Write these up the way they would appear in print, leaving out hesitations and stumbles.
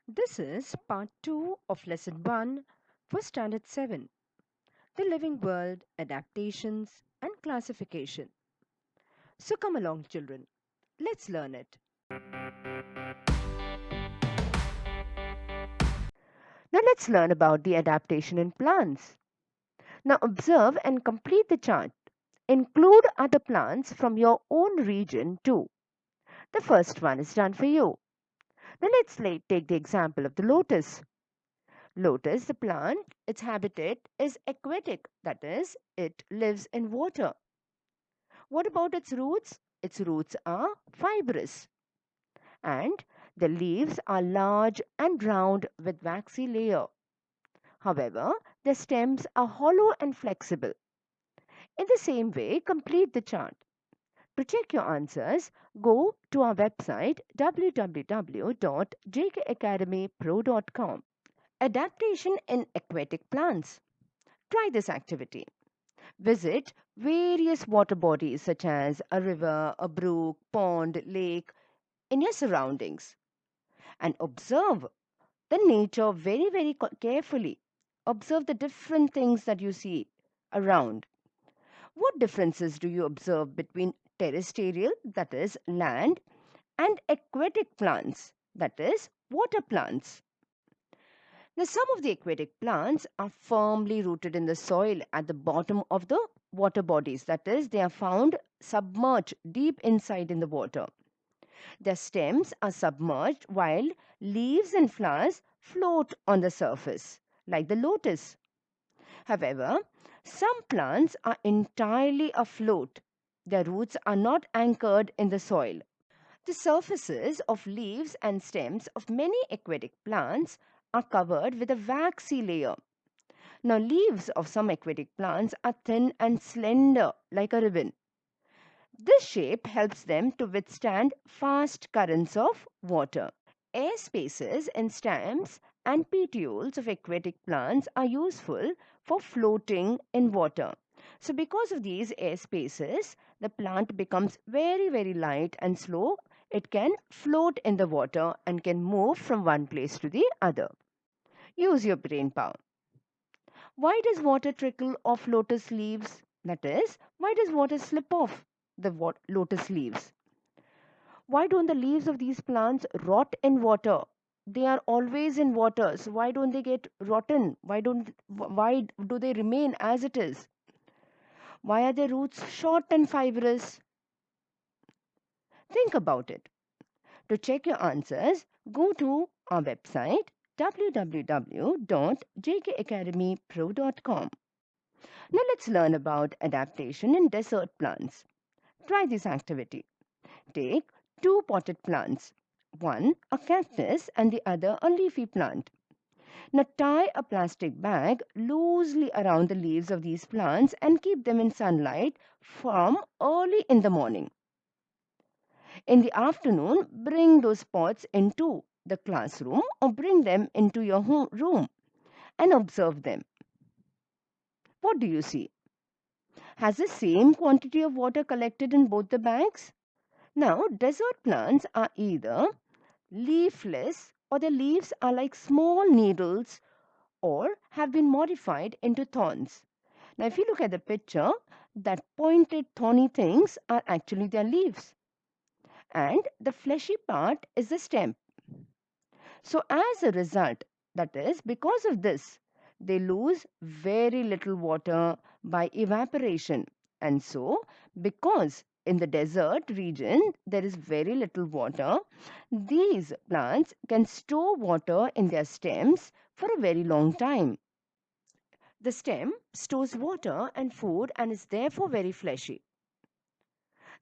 This is part 2 of lesson 1 for standard 7, the living world, adaptations and classification. So come along children, let's learn it. Now let's learn about the adaptation in plants. Now observe and complete the chart. Include other plants from your own region too. The first one is done for you. Now let's take the example of the lotus. Lotus, the plant, its habitat is aquatic, that is, it lives in water. What about its roots? Its roots are fibrous and the leaves are large and round with waxy layer. However, the stems are hollow and flexible. In the same way, complete the chart. To check your answers, go to our website www.jkacademypro.com. Adaptation in aquatic plants. Try this activity. Visit various water bodies such as a river, a brook, pond, lake in your surroundings and observe the nature very carefully. Observe the different things that you see around. What differences do you observe between terrestrial, that is land, and aquatic plants, that is water plants? Now, some of the aquatic plants are firmly rooted in the soil at the bottom of the water bodies, that is, they are found submerged deep inside in the water. Their stems are submerged while leaves and flowers float on the surface, like the lotus. However, some plants are entirely afloat. Their roots are not anchored in the soil. The surfaces of leaves and stems of many aquatic plants are covered with a waxy layer. Now, leaves of some aquatic plants are thin and slender like a ribbon. This shape helps them to withstand fast currents of water. Air spaces in stems and petioles of aquatic plants are useful for floating in water. So, because of these air spaces, the plant becomes very light and slow. It can float in the water and can move from one place to the other. Use your brain power. Why does water trickle off lotus leaves? That is, why does water slip off the lotus leaves? Why don't the leaves of these plants rot in water? They are always in water, so why don't they get rotten? Why do they remain as it is? Why are their roots short and fibrous? Think about it. To check your answers, go to our website www.jkacademypro.com. Now let's learn about adaptation in desert plants. Try this activity. Take two potted plants, one a cactus and the other a leafy plant. Now tie a plastic bag loosely around the leaves of these plants and keep them in sunlight from early in the morning. In the afternoon, bring those pots into the classroom or bring them into your room and observe them. What do you see? Has the same quantity of water collected in both the bags? Now, desert plants are either leafless or the leaves are like small needles or have been modified into thorns. Now, if you look at the picture, that pointed thorny things are actually their leaves, and the fleshy part is the stem. So, as a result, that is, because of this, they lose very little water by evaporation. And so, because in the desert region there is very little water, these plants can store water in their stems for a very long time. The stem stores water and food and is therefore very fleshy.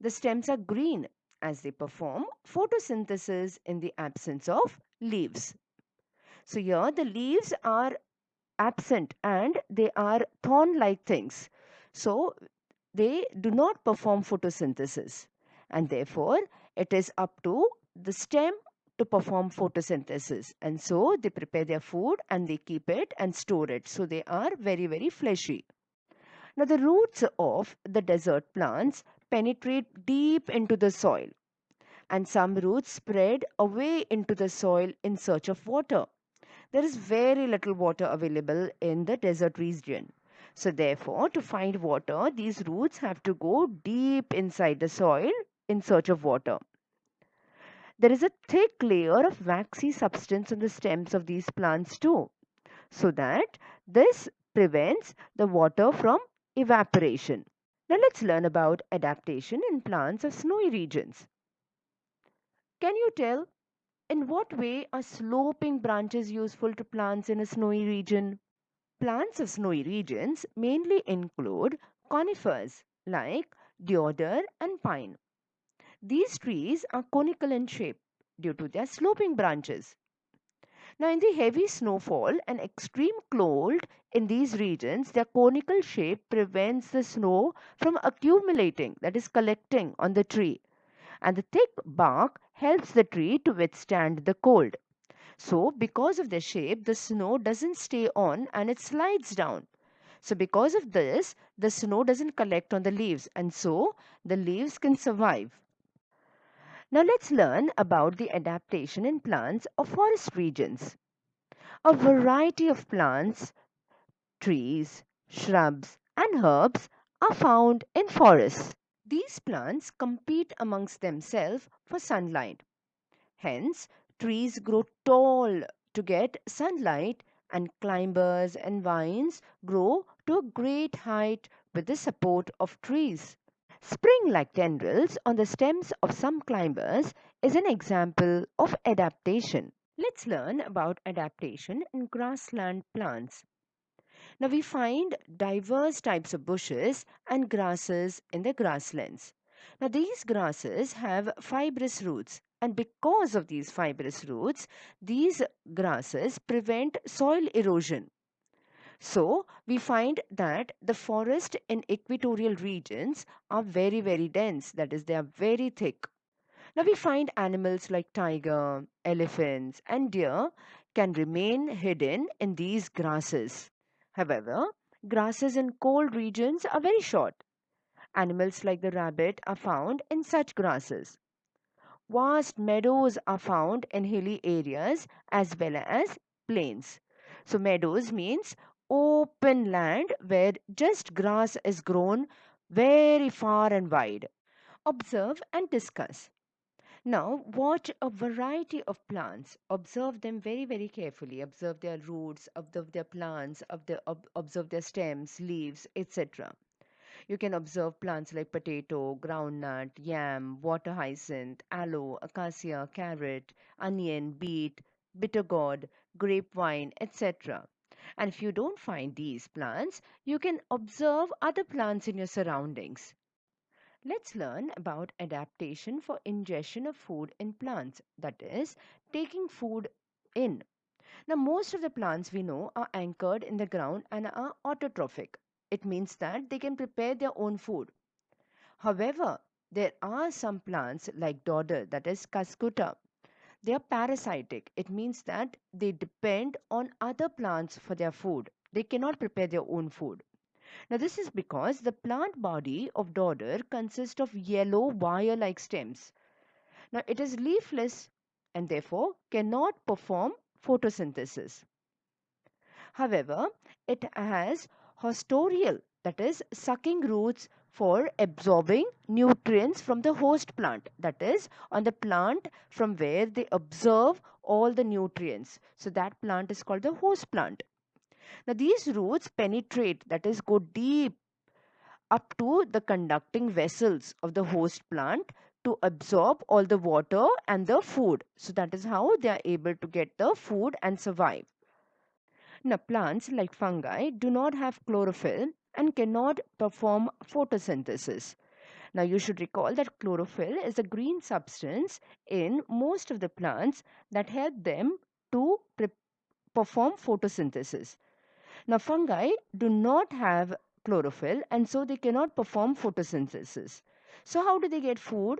The stems are green as they perform photosynthesis in the absence of leaves. So here the leaves are absent and they are thorn like things. So they do not perform photosynthesis and therefore it is up to the stem to perform photosynthesis, and so they prepare their food and they keep it and store it, so they are very fleshy. Now the roots of the desert plants penetrate deep into the soil. and some roots spread away into the soil in search of water. There is very little water available in the desert region. So, therefore, to find water, these roots have to go deep inside the soil in search of water. There is a thick layer of waxy substance on the stems of these plants too, so that this prevents the water from evaporation. Now, let's learn about adaptation in plants of snowy regions. Can you tell in what way are sloping branches useful to plants in a snowy region? Plants of snowy regions mainly include conifers like deodar and pine. These trees are conical in shape due to their sloping branches. Now, in the heavy snowfall and extreme cold in these regions, their conical shape prevents the snow from accumulating, that is, collecting on the tree, and the thick bark helps the tree to withstand the cold. So, because of their shape, the snow doesn't stay on and it slides down. So, because of this, the snow doesn't collect on the leaves, and so the leaves can survive. Now, let's learn about the adaptation in plants of forest regions. A variety of plants, trees, shrubs, and herbs are found in forests. These plants compete amongst themselves for sunlight. Hence, trees grow tall to get sunlight, and climbers and vines grow to a great height with the support of trees. Spring like tendrils on the stems of some climbers is an example of adaptation. Let's learn about adaptation in grassland plants. Now we find diverse types of bushes and grasses in the grasslands. Now these grasses have fibrous roots, and because of these fibrous roots, these grasses prevent soil erosion. So we find that the forest in equatorial regions are very, very dense, that is, they are very thick. Now we find animals like tiger, elephants, and deer can remain hidden in these grasses. However, grasses in cold regions are very short. Animals like the rabbit are found in such grasses. Vast meadows are found in hilly areas as well as plains. So, meadows means open land where just grass is grown very far and wide. Observe and discuss. Now, watch a variety of plants. Observe them very, very carefully. Observe their roots, observe their plants, observe their stems, leaves, etc. You can observe plants like potato, groundnut, yam, water hyacinth, aloe, acacia, carrot, onion, beet, bitter gourd, grapevine, etc. And if you don't find these plants, you can observe other plants in your surroundings. Let's learn about adaptation for ingestion of food in plants, that is, taking food in. Now, most of the plants we know are anchored in the ground and are autotrophic. It means that they can prepare their own food. However, there are some plants like dodder, that is Cuscuta. They are parasitic. It means that they depend on other plants for their food. They cannot prepare their own food. Now, this is because the plant body of dodder consists of yellow wire like stems. Now, it is leafless and therefore cannot perform photosynthesis. However, it has hostorial, that is, sucking roots for absorbing nutrients from the host plant, that is, on the plant from where they absorb all the nutrients. So, that plant is called the host plant. Now, these roots penetrate, that is, go deep up to the conducting vessels of the host plant to absorb all the water and the food. So, that is how they are able to get the food and survive. Now, plants like fungi do not have chlorophyll and cannot perform photosynthesis. Now, you should recall that chlorophyll is a green substance in most of the plants that help them to perform photosynthesis. Now, fungi do not have chlorophyll and so they cannot perform photosynthesis. So, how do they get food?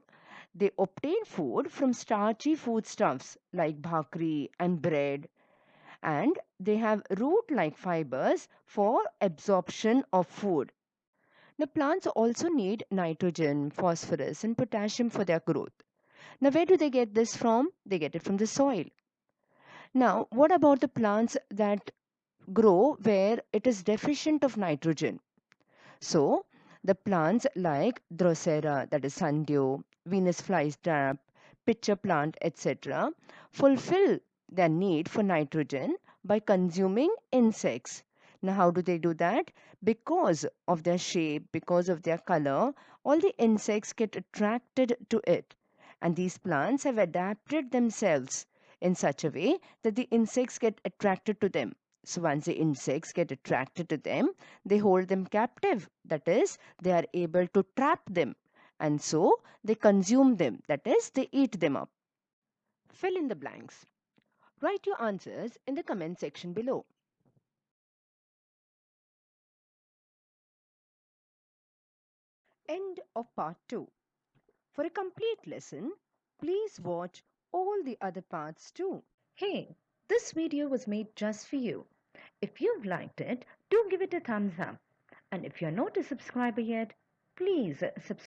They obtain food from starchy foodstuffs like bhakri and bread, and they have root like fibers for absorption of food. The plants also need nitrogen, phosphorus, and potassium for their growth. Now, where do they get this from? They get it from the soil. Now, what about the plants that grow where it is deficient of nitrogen? So, the plants like Drosera, that is sundew, Venus flytrap, pitcher plant, etc., fulfill their need for nitrogen by consuming insects. Now, how do they do that? Because of their shape, because of their color, all the insects get attracted to it. And these plants have adapted themselves in such a way that the insects get attracted to them. So, once the insects get attracted to them, they hold them captive. That is, they are able to trap them. And so they consume them. That is, they eat them up. Fill in the blanks. Write your answers in the comment section below. End of part 2. For a complete lesson, please watch all the other parts too. Hey, this video was made just for you. If you've liked it, do give it a thumbs up. And if you're not a subscriber yet, please subscribe.